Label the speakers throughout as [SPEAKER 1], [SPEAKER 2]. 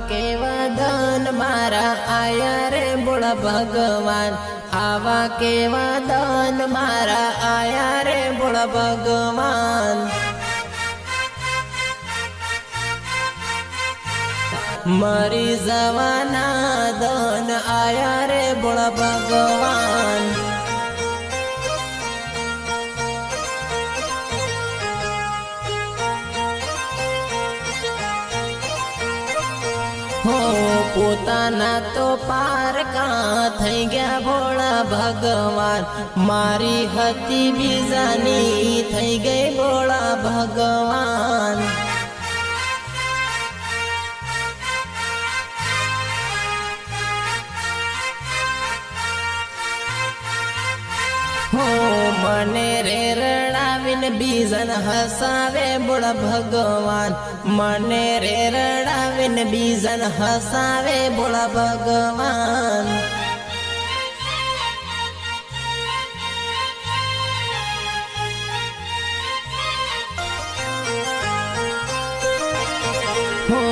[SPEAKER 1] केवा दान मारा आया रे बोला भगवान, आवा केवा दान मारा आया रे बोला भगवान। मरी जवाना दान आया रे बोला भगवान। हो पोताना तो पारका थई गया भोला भगवान, मारी हती बीजानी थई गई भोला भगवान। हो मने रे रड़ाविन बीजन हसावे बोला भगवान, मने रे रड़ाविन बीजन हसावे बोला भगवान। हो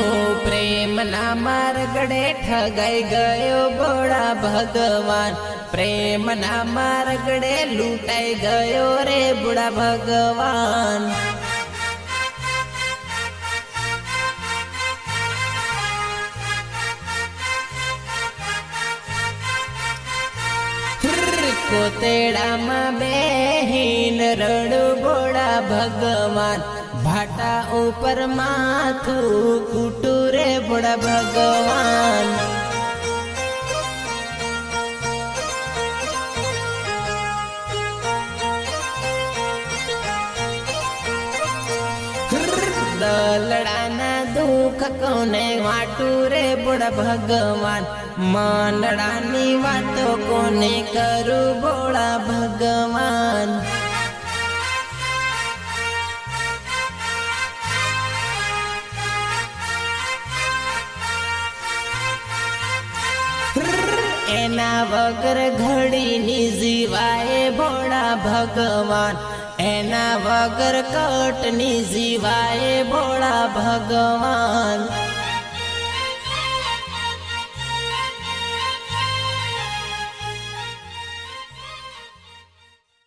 [SPEAKER 1] प्रेम ना मार्गड़े ठगाई गयो बोला भगवान, प्रेम ना मार्गड़े लूटाई गयो रे बुढ़ा भगवान। कोतेड़ा में बेहीन रड़ू बोड़ा भगवान, भाटा ऊपर माथू कुटू रे बोड़ा भगवान। दलड़ाना दुख कोने वाटू रे बोड़ा भगवान, मानड़ानी वातो कोने करू बोड़ा भगवान। एना वगर घड़ी नी जीवाए बोड़ा भगवान, एना वगर कट नी जीवाए बोड़ा भगवान।